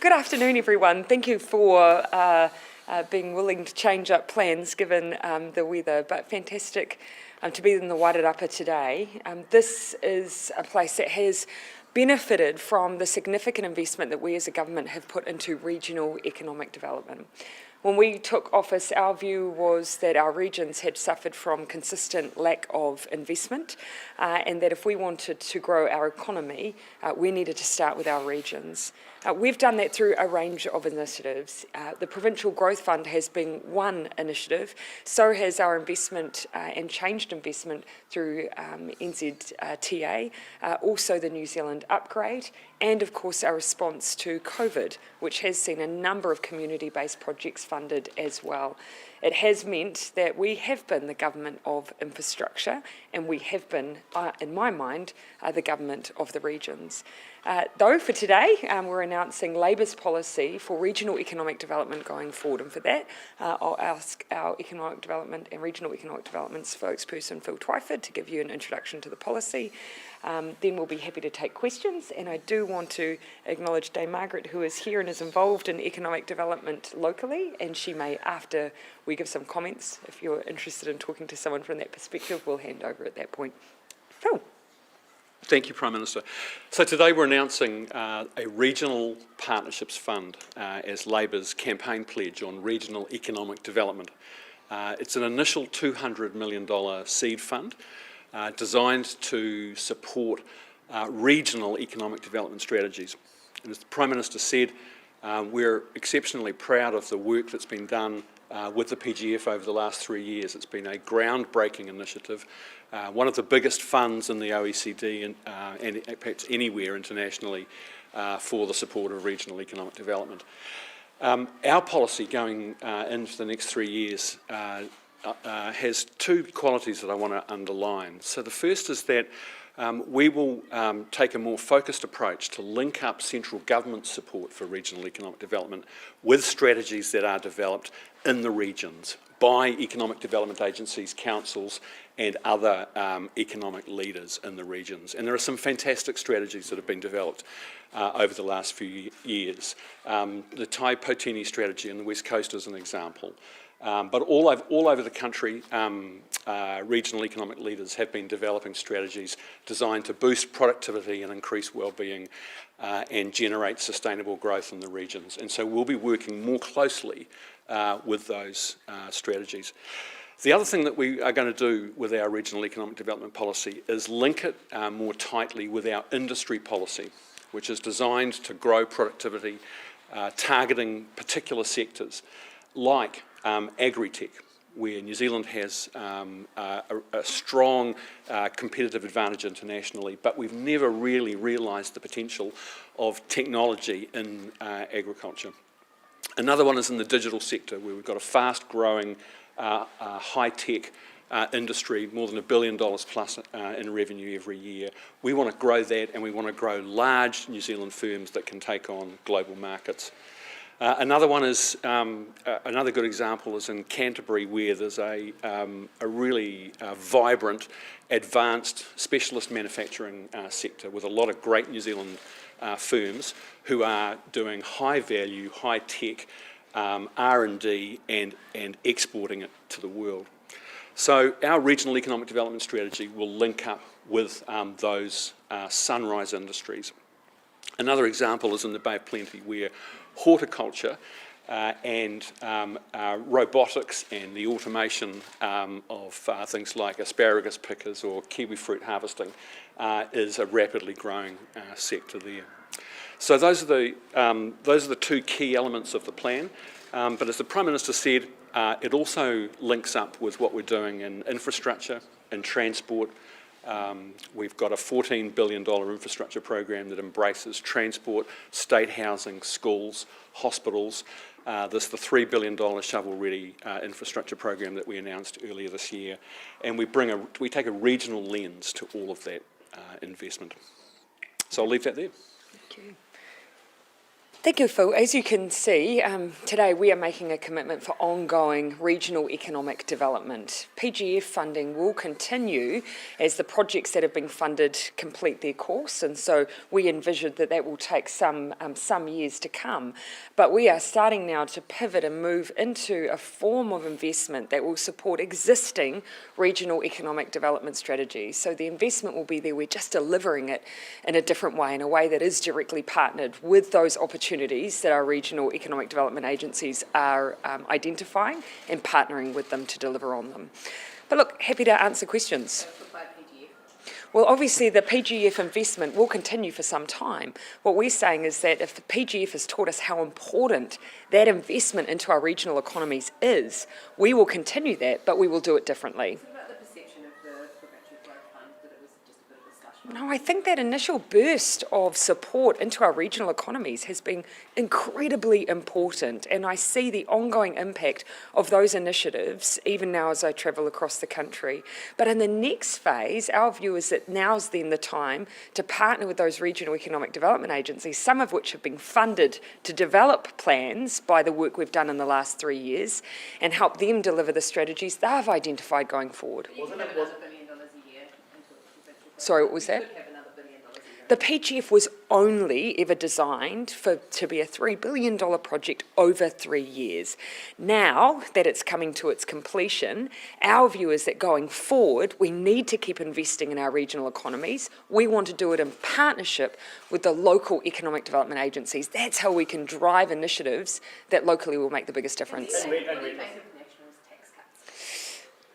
good afternoon, everyone. Thank you for being willing to change up plans given the weather, but fantastic to be in the Wairarapa today. This is a place that has benefited from the significant investment that we as a government have put into regional economic development. When we took office, our view was that our regions had suffered from consistent lack of investment and that if we wanted to grow our economy, we needed to start with our regions. We've done that through a range of initiatives. The Provincial Growth Fund has been one initiative, so has our investment and changed investment through NZTA, also the New Zealand Upgrade, and of course our response to COVID, which has seen a number of community-based projects funded as well. It has meant that we have been the government of infrastructure, and we have been, in my mind, the government of the regions. Though for today, we're announcing Labour's policy for regional economic development going forward, and for that, I'll ask our Economic Development and Regional Economic Development spokesperson, Phil Twyford, to give you an introduction to the policy. Then we'll be happy to take questions, and I do want to acknowledge Dame Margaret, who is here and is involved in economic development locally, and she may, after we give some comments, if you're interested in talking to someone from that perspective, we'll hand over at that point. Phil. Thank you, Prime Minister. So today we're announcing a regional partnerships fund as Labour's campaign pledge on regional economic development. It's an initial $200 million seed fund designed to support regional economic development strategies. And as the Prime Minister said, we're exceptionally proud of the work that's been done with the PGF over the last 3 years. It's been a groundbreaking initiative, one of the biggest funds in the OECD and perhaps anywhere internationally for the support of regional economic development. Our policy going into the next 3 years has two qualities that I want to underline. So the first is that we will take a more focused approach to link up central government support for regional economic development with strategies that are developed in the regions by economic development agencies, councils and other economic leaders in the regions. And there are some fantastic strategies that have been developed over the last few years. The Tai Potini strategy in the West Coast is an example. But all over the country, regional economic leaders have been developing strategies designed to boost productivity and increase well-being and generate sustainable growth in the regions. And so we'll be working more closely with those strategies. The other thing that we are going to do with our regional economic development policy is link it more tightly with our industry policy, which is designed to grow productivity, targeting particular sectors like agri-tech, where New Zealand has a strong competitive advantage internationally, but we've never really realised the potential of technology in agriculture. Another one is in the digital sector, where we've got a fast-growing high-tech industry, more than $1 billion plus in revenue every year. We want to grow that, and we want to grow large New Zealand firms that can take on global markets. Another one is, another good example is in Canterbury, where there's a really vibrant, advanced specialist manufacturing sector with a lot of great New Zealand firms who are doing high-value, high-tech R&D and exporting it to the world. So our regional economic development strategy will link up with those sunrise industries. Another example is in the Bay of Plenty, where horticulture and robotics and the automation of things like asparagus pickers or kiwi fruit harvesting is a rapidly growing sector there. So those are the two key elements of the plan. But as the Prime Minister said, it also links up with what we're doing in infrastructure and transport. We've got a $14 billion infrastructure program that embraces transport, state housing, schools, hospitals. There's the $3 billion shovel-ready infrastructure program that we announced earlier this year, and we take a regional lens to all of that investment. So I'll leave that there. Thank you. Thank you, Phil. As you can see, today we are making a commitment for ongoing regional economic development. PGF funding will continue as the projects that have been funded complete their course, and so we envision that that will take some years to come. But we are starting now to pivot and move into a form of investment that will support existing regional economic development strategies. So the investment will be there, we're just delivering it in a different way, in a way that is directly partnered with those opportunities that our regional economic development agencies are identifying and partnering with them to deliver on them. But look, happy to answer questions. Well, obviously the PGF investment will continue for some time. What we're saying is that if the PGF has taught us how important that investment into our regional economies is, we will continue that, but we will do it differently. No, I think that initial burst of support into our regional economies has been incredibly important, and I see the ongoing impact of those initiatives even now as I travel across the country. But in the next phase, our view is that now's then the time to partner with those regional economic development agencies, some of which have been funded to develop plans by the work we've done in the last 3 years, and help them deliver the strategies they've identified going forward. Sorry, what was that? The PGF was only ever designed to be a $3 billion project over 3 years. Now that it's coming to its completion, our view is that going forward, we need to keep investing in our regional economies. We want to do it in partnership with the local economic development agencies. That's how we can drive initiatives that locally will make the biggest difference.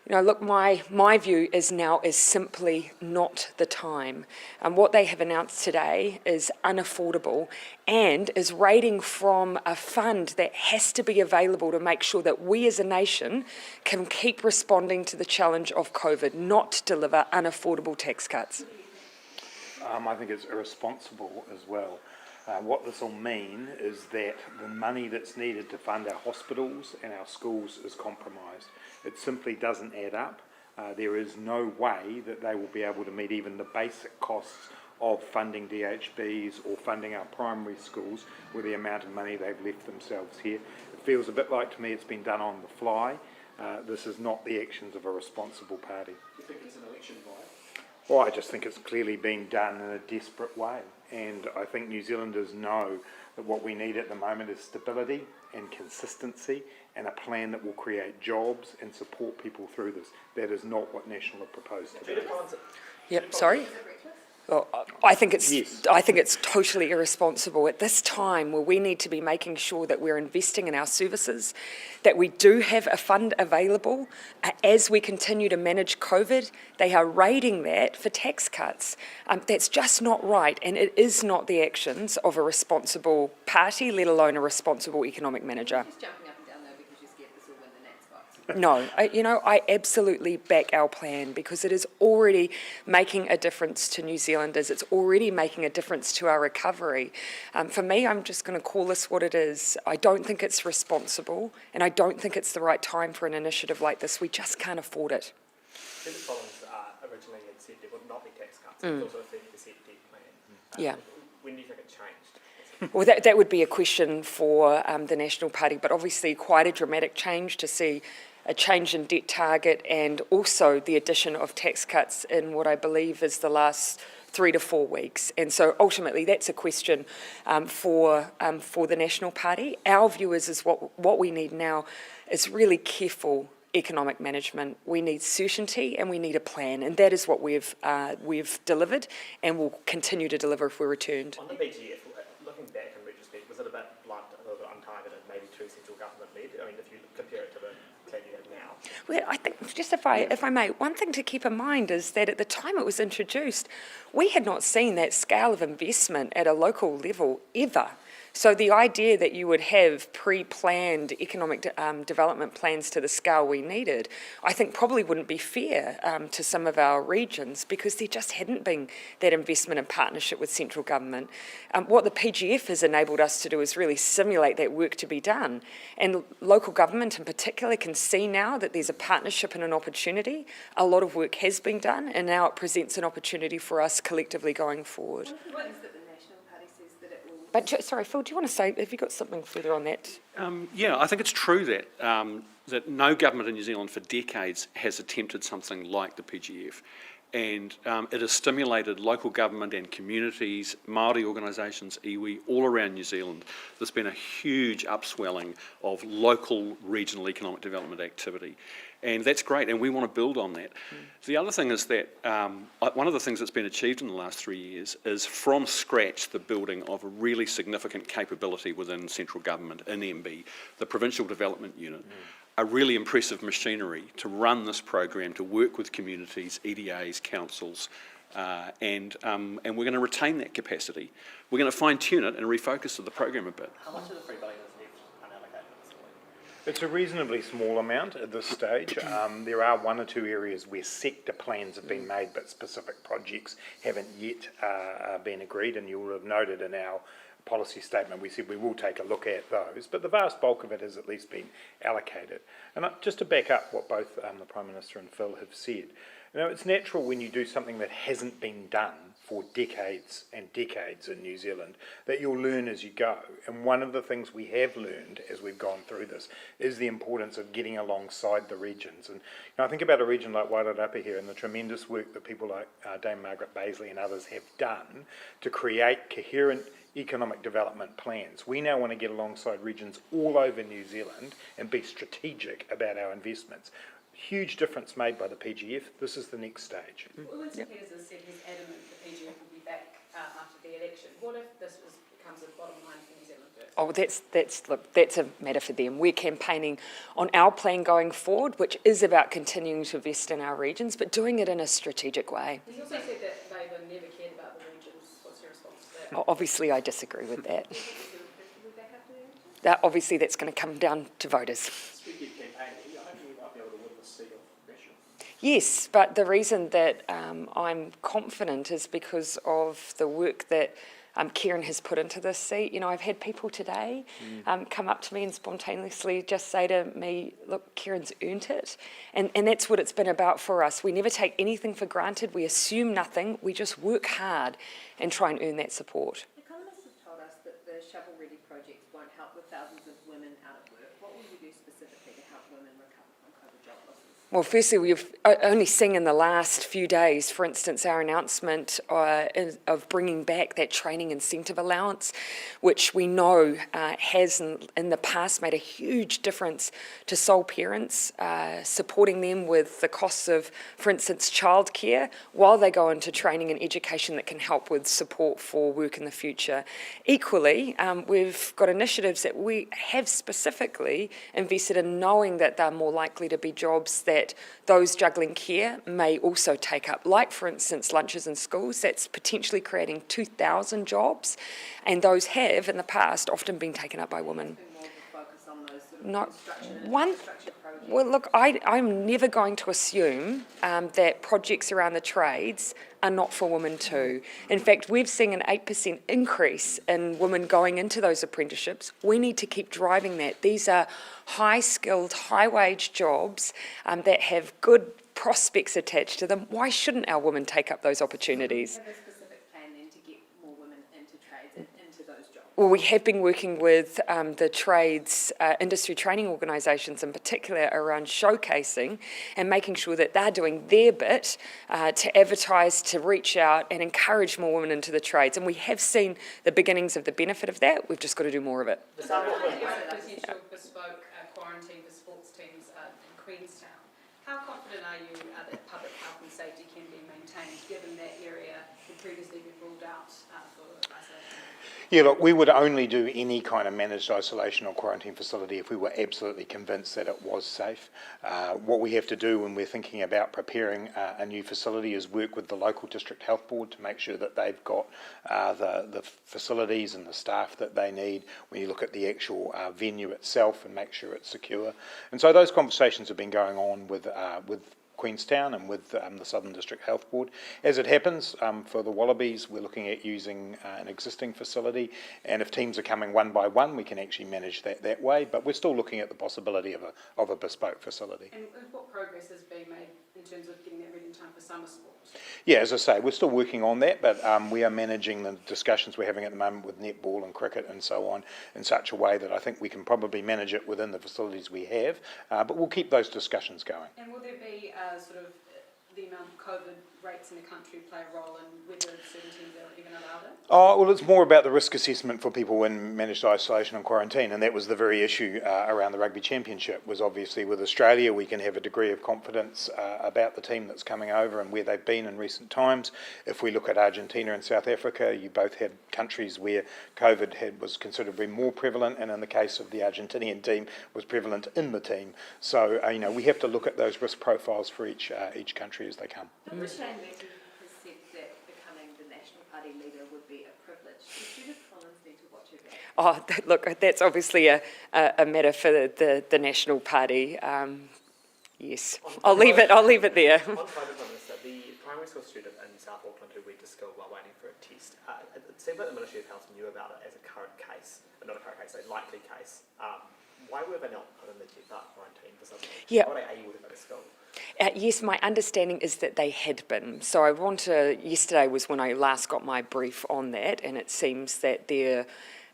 You know, look, my view is now is simply not the time. And what they have announced today is unaffordable and is raiding from a fund that has to be available to make sure that we as a nation can keep responding to the challenge of COVID, not deliver unaffordable tax cuts. I think it's irresponsible as well. What this will mean is that the money that's needed to fund our hospitals and our schools is compromised. It simply doesn't add up. There is no way that they will be able to meet even the basic costs of funding DHBs or funding our primary schools with the amount of money they've left themselves here. It feels a bit like to me it's been done on the fly. This is not the actions of a responsible party. You think it's an election vibe? Well, I just think it's clearly being done in a desperate way. And I think New Zealanders know that what we need at the moment is stability and consistency and a plan that will create jobs and support people through this. That is not what National have proposed to do. Yep, sorry? Well, I think it's totally irresponsible at this time where we need to be making sure that we're investing in our services, that we do have a fund available as we continue to manage COVID. They are raiding that for tax cuts. That's just not right, and it is not the actions of a responsible party, let alone a responsible economic manager. Just jumping up and down though because you're scared this will win the next vote. No, I absolutely back our plan because it is already making a difference to New Zealanders. It's already making a difference to our recovery. For me, I'm just going to call this what it is. I don't think it's responsible, and I don't think it's the right time for an initiative like this. We just can't afford it. Senator Collins originally had said there would not be tax cuts. It was also a 30% debt plan. Yeah. When do you think it changed? Well, that would be a question for the National Party, but obviously quite a dramatic change to see a change in debt target and also the addition of tax cuts in what I believe is the last 3 to 4 weeks. And so ultimately that's a question for the National Party. Our view is what we need now is really careful economic management. We need certainty and we need a plan, and that is what we've delivered and will continue to deliver if we're returned. On the BGF, looking back in retrospect, was it a bit blunt, a little bit untargeted, maybe too central government led? I mean, if you compare it to the plan you have now. Well, I think, just if I may, one thing to keep in mind is that at the time it was introduced, we had not seen that scale of investment at a local level ever. So the idea that you would have pre-planned economic development plans to the scale we needed, I think probably wouldn't be fair to some of our regions because there just hadn't been that investment in partnership with central government. What the PGF has enabled us to do is really simulate that work to be done. And local government in particular can see now that there's a partnership and an opportunity. A lot of work has been done and now it presents an opportunity for us collectively going forwed. What is that the National Party says that it will But, sorry, Phil, do you want to say, have you got something further on that? Yeah, I think it's true that that no government in New Zealand for decades has attempted something like the PGF. And it has stimulated local government and communities, Māori organisations, iwi, all around New Zealand. There's been a huge upswelling of local regional economic development activity. And that's great, and we want to build on that. The other thing is that one of the things that's been achieved in the last 3 years is from scratch the building of a really significant capability within central government in MB, the Provincial Development Unit. A really impressive machinery to run this program, to work with communities, EDAs, councils, and we're going to retain that capacity. We're going to fine-tune it and refocus the program a bit. How much of the $3 billion is left unallocated at this point? It's a reasonably small amount at this stage. There are one or two areas where sector plans have been made, but specific projects haven't yet been agreed, and you will have noted in our policy statement we said we will take a look at those, but the vast bulk of it has at least been allocated. And just to back up what both the Prime Minister and Phil have said, you know, it's natural when you do something that hasn't been done for decades and decades in New Zealand that you'll learn as you go. And one of the things we have learned as we've gone through this is the importance of getting alongside the regions. And you know, I think about a region like Wairarapa here and the tremendous work that people like Dame Margaret Baisley and others have done to create coherent economic development plans. We now want to get alongside regions all over New Zealand and be strategic about our investments. Huge difference made by the PGF. This is the next stage. Well, Winston Peters has said he's adamant the PGF will be back after the election. What if this becomes a bottom line for New Zealand first? Oh, look, that's a matter for them. We're campaigning on our plan going forward, which is about continuing to invest in our regions, but doing it in a strategic way. He's also said that Labour never cared about the regions. What's your response to that? Obviously, I disagree with that. Do you think he'll be back after the election? Obviously, that's going to come down to voters. Speaking of campaigning, I hope you might be able to win the seat of pressure. Yes, but the reason that I'm confident is because of the work that Kieran has put into this seat. You know, I've had people today come up to me and spontaneously just say to me, look, Kieran's earned it. And that's what it's been about for us. We never take anything for granted. We assume nothing. We just work hard and try and earn that support. Economists have told us that the shovel-ready projects won't help with thousands of women out of work. What will you do specifically to help women recover from COVID job losses? Well, firstly, we've only seen in the last few days, for instance, our announcement of bringing back that training incentive allowance, which we know has in the past made a huge difference to sole parents, supporting them with the costs of, for instance, childcare, while they go into training and education that can help with support for work in the future. Equally, we've got initiatives that we have specifically invested in, knowing that they're more likely to be jobs that those juggling care may also take up, like, for instance, lunches in schools. That's potentially creating 2,000 jobs, and those have, in the past, often been taken up by women. More of a focus on those sort of Not construction and one. infrastructure projects. Well, look, I'm never going to assume that projects around the trades are not for women too. In fact, we've seen an 8% increase in women going into those apprenticeships. We need to keep driving that. These are high-skilled, high-wage jobs that have good prospects attached to them. Why shouldn't our women take up those opportunities? Have a specific plan then to get more women into trades and into those jobs? Well, we have been working with the trades, industry training organisations in particular, around showcasing and making sure that they're doing their bit to advertise, to reach out and encourage more women into the trades. And we have seen the beginnings of the benefit of that. We've just got to do more of it. The potential bespoke quarantine for sports teams in Queenstown. How confident are you that public health and safety can be maintained, given that area had previously been ruled out for isolation? Yeah, look, we would only do any kind of managed isolation or quarantine facility if we were absolutely convinced that it was safe. What we have to do when we're thinking about preparing a new facility is work with the local district health board to make sure that they've got the facilities and the staff that they need when you look at the actual venue itself and make sure it's secure. And so those conversations have been going on with Queenstown and with the Southern District Health Board. As it happens, for the Wallabies, we're looking at using an existing facility, and if teams are coming one by one, we can actually manage that way, but we're still looking at the possibility of a bespoke facility. And what progress has been made in in terms of getting that ready in time for summer sport? Yeah, as I say, we're still working on that, but we are managing the discussions we're having at the moment with netball and cricket and so on in such a way that I think we can probably manage it within the facilities we have, but we'll keep those discussions going. And will there be sort of the amount of COVID rates in the country play a role in whether certain teams are even allowed it? Oh, well, it's more about the risk assessment for people in managed isolation and quarantine, and that was the very issue around the Rugby Championship, was obviously with Australia we can have a degree of confidence about the team that's coming over and where they've been in recent times. If we look at Argentina and South Africa, you both had countries where COVID was considerably more prevalent, and in the case of the Argentinian team, was prevalent in the team. So, we have to look at those risk profiles for each country as they come. Dr. Shane Massey has said that becoming the National Party leader would be a privilege. Does Judith Collins need to watch her back? Oh, look, that's obviously a matter for the National Party. Yes, I'll leave it there. On private minister, the primary school student in South Auckland who went to school while waiting for a test, it seemed like the Ministry of Health knew about it as a current case, not a current case, a likely case. Why were they not put in the quarantine for something? Yeah. Why were they able to go to school? Yes, my understanding is that they had been. So yesterday was when I last got my brief on that, and it seems that there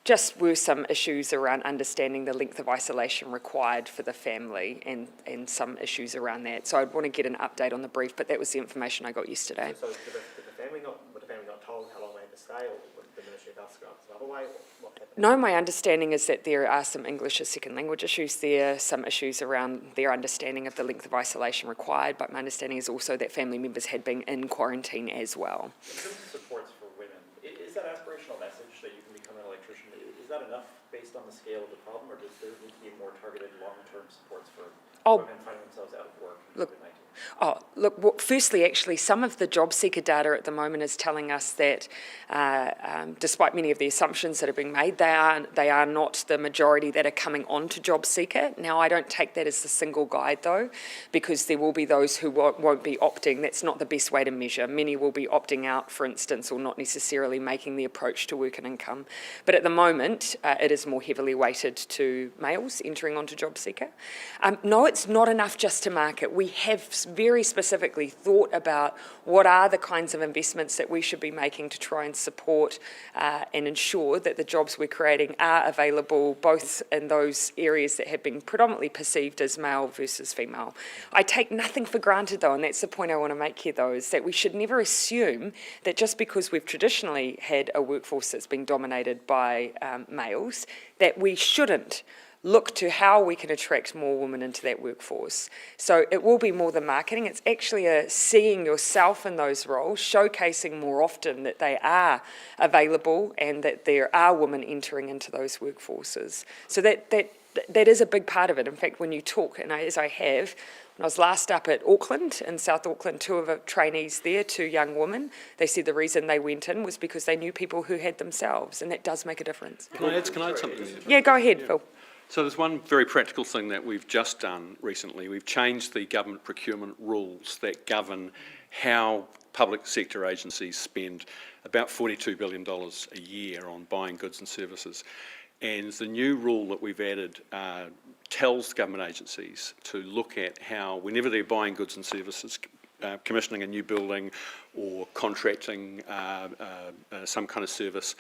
just were some issues around understanding the length of isolation required for the family and some issues around that. So I'd want to get an update on the brief, but that was the information I got yesterday. So were the family not told how long they had to stay, or would the Ministry of Health go another way, or what happened? No, my understanding is that there are some English as second language issues there, some issues around their understanding of the length of isolation required, but my understanding is also that family members had been in quarantine as well. In terms of supports for women, is that aspirational message that you can become an electrician, is that enough based on the scale of the problem, or does there need to be more targeted long-term supports for women finding themselves out of work in COVID-19? Firstly, actually, some of the job seeker data at the moment is telling us that despite many of the assumptions that are being made, they are not the majority that are coming on to job seeker. Now, I don't take that as the single guide, though, because there will be those who won't be opting. That's not the best way to measure. Many will be opting out, for instance, or not necessarily making the approach to work and income. But at the moment, it is more heavily weighted to males entering onto job seeker. No, it's not enough just to market. We have very specifically thought about what are the kinds of investments that we should be making to try and support and ensure that the jobs we're creating are available both in those areas that have been predominantly perceived as male versus female. I take nothing for granted, though, and that's the point I want to make here, though, is that we should never assume that just because we've traditionally had a workforce that's been dominated by males, that we shouldn't look to how we can attract more women into that workforce. So it will be more than marketing. It's actually seeing yourself in those roles, showcasing more often that they are available and that there are women entering into those workforces. So that is a big part of it. In fact, when you talk, and as I have, when I was last up at Auckland, in South Auckland, two of the trainees there, two young women, they said the reason they went in was because they knew people who had themselves, and that does make a difference. Can I add something? Yeah, go ahead, Phil. So there's one very practical thing that we've just done recently. We've changed the government procurement rules that govern how public sector agencies spend about $42 billion a year on buying goods and services. And the new rule that we've added tells government agencies to look at how, whenever they're buying goods and services, commissioning a new building or contracting some kind of service,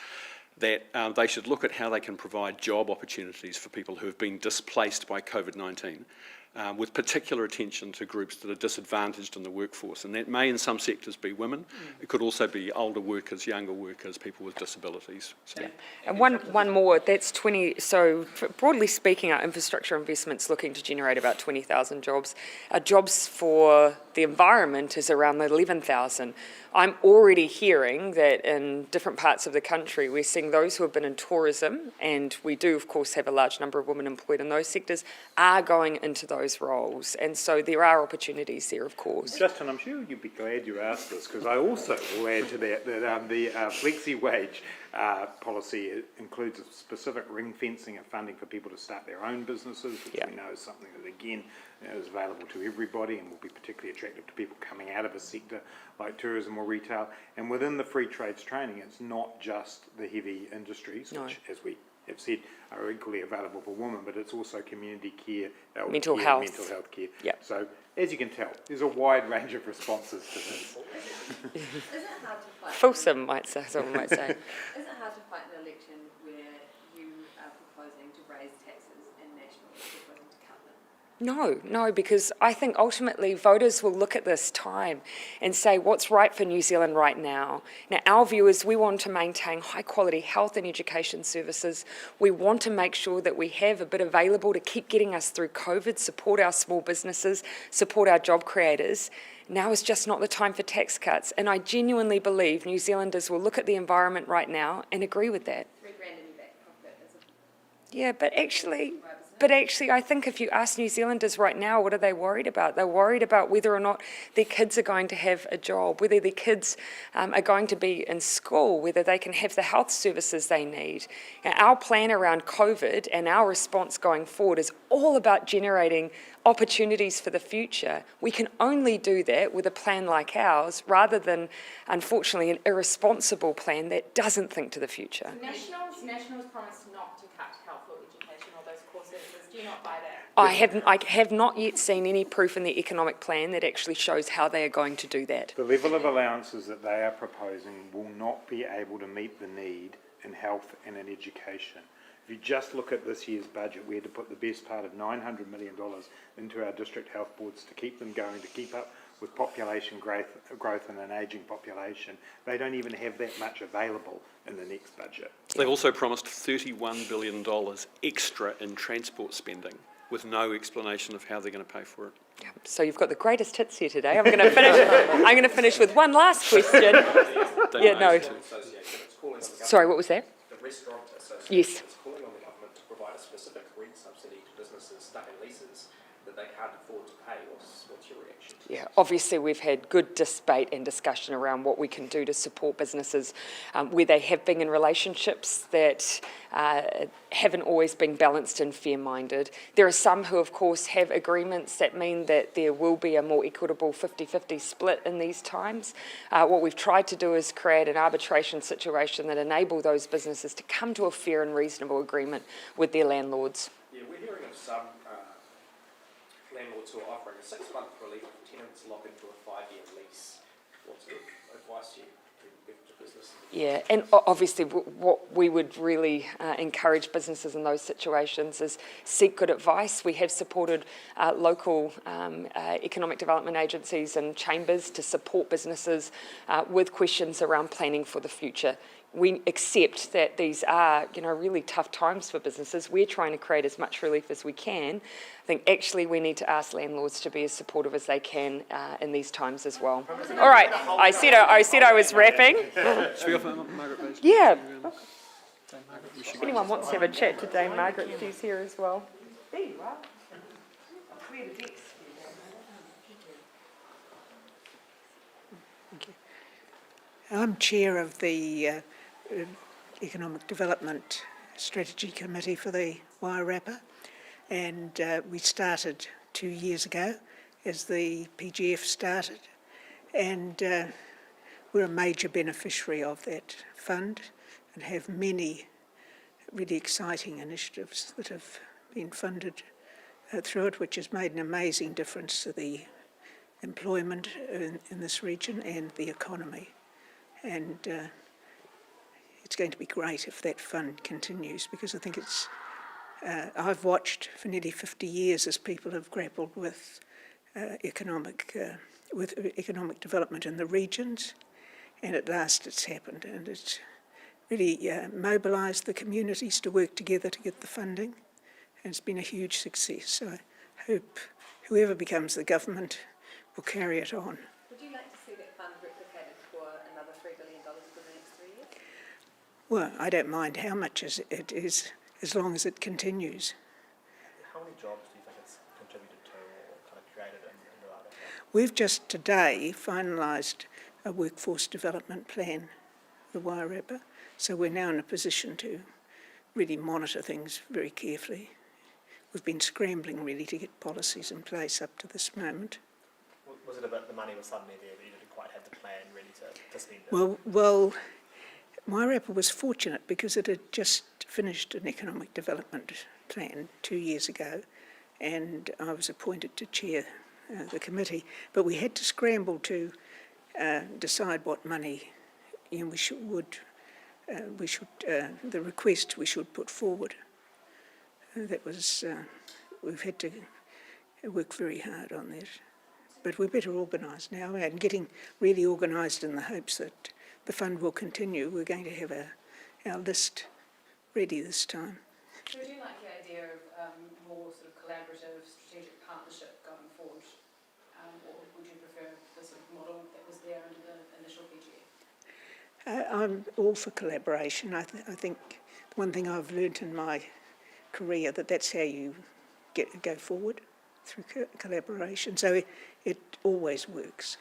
that they should look at how they can provide job opportunities for people who have been displaced by COVID-19, with particular attention to groups that are disadvantaged in the workforce. And that may in some sectors be women. It could also be older workers, younger workers, people with disabilities. So. Yeah. And one more, that's 20, so broadly speaking, our infrastructure investment's looking to generate about 20,000 jobs. Our jobs for the environment is around 11,000. I'm already hearing that in different parts of the country, we're seeing those who have been in tourism, and we do, of course, have a large number of women employed in those sectors, are going into those roles. And so there are opportunities there, of course. Justin, I'm sure you'd be glad you asked this, because I also will add to that the flexi-wage policy includes a specific ring fencing of funding for people to start their own businesses, which we know is something that, again, is available to everybody and will be particularly attractive to people coming out of a sector like tourism or retail. And within the free trades training, it's not just the heavy industries, which, as we have said are equally available for women, but it's also community care, elder Mental care, health. mental health care. Yep. So, as you can tell, there's a wide range of responses to this. Is it hard to fight? Fulsome, someone might say. Is it hard to fight an election where you are proposing to raise taxes and National is proposing to cut them? No, because I think ultimately voters will look at this time and say what's right for New Zealand right now. Now, our view is we want to maintain high quality health and education services. We want to make sure that we have a bit available to keep getting us through COVID, support our small businesses, support our job creators. Now is just not the time for tax cuts. And I genuinely believe New Zealanders will look at the environment right now and agree with that. $3 grand in your back pocket is a Yeah, but actually, I think if you ask New Zealanders right now, what are they worried about? They're worried about whether or not their kids are going to have a job, whether their kids are going to be in school, whether they can have the health services they need. Now, our plan around COVID and our response going forward is all about generating opportunities for the future. We can only do that with a plan like ours, rather than, unfortunately, an irresponsible plan that doesn't think to the future. Nationals promised not to cut health or education or those core services. Do you not buy that? I have not yet seen any proof in the economic plan that actually shows how they are going to do that. The level of allowances that they are proposing will not be able to meet the need in health and in education. If you just look at this year's budget, we had to put the best part of $900 million into our district health boards to keep them going, to keep up with population growth and an ageing population. They don't even have that much available in the next budget. They've also promised $31 billion extra in transport spending, with no explanation of how they're going to pay for it. Yeah, so you've got the greatest hits here today. I'm going to finish with one last question. Yeah, no. Sorry, what was that? The restaurant association Yes. is calling on the government to provide a specific rent subsidy to businesses stuck in leases that they can't afford to pay. What's your reaction? Yeah, obviously we've had good debate and discussion around what we can do to support businesses where they have been in relationships that haven't always been balanced and fair-minded. There are some who, of course, have agreements that mean that there will be a more equitable 50-50 split in these times. What we've tried to do is create an arbitration situation that enable those businesses to come to a fair and reasonable agreement with their landlords. Yeah, we're hearing of some landlords who are offering a 6-month relief for tenants locked into a 5-year lease. What sort of advice do you give to businesses? Yeah, and obviously what we would really encourage businesses in those situations is seek good advice. We have supported local economic development agencies and chambers to support businesses with questions around planning for the future. We accept that these are, really tough times for businesses. We're trying to create as much relief as we can. I think actually we need to ask landlords to be as supportive as they can in these times as well. All right, I said I was wrapping. Should we offer Margaret, please? Yeah. Margaret, we should If go. anyone wants to have a chat to Dame Margaret, she's here as well. There you are. Clear the decks. I'm chair of the Economic Development Strategy Committee for the Wairarapa, and we started 2 years ago as the PGF started, and we're a major beneficiary of that fund and have many really exciting initiatives that have been funded through it, which has made an amazing difference to the employment in this region and the economy. And it's going to be great if that fund continues, because I think it's, I've watched for nearly 50 years as people have grappled with economic development in the regions, and at last it's happened, and it's really mobilised the communities to work together to get the funding, and it's been a huge success. So I hope whoever becomes the government will carry it on. Would you like to see that fund replicated for another $3 billion for the next 3 years? Well, I don't mind how much it is, as long as it continues. How many jobs do you think it's contributed to or kind of created in the Wairarapa? We've just today finalised a workforce development plan for the Wairarapa, so we're now in a position to really monitor things very carefully. We've been scrambling really to get policies in place up to this moment. Was it about the money was suddenly there, but you didn't quite have the plan ready to spend it? Well, Wairarapa was fortunate because it had just finished an economic development plan 2 years ago, and I was appointed to chair the committee, but we had to scramble to decide what money the request we should put forward. That was, we've had to work very hard on that. But we're better organised now and getting really organised in the hopes that the fund will continue. We're going to have our list ready this time. So would you like the idea of more sort of collaborative, strategic partnership going forward? Or would you prefer the sort of model that was there under the initial PGF? I'm all for collaboration. I think the one thing I've learnt in my career that's how you go forward, through collaboration. So it always works.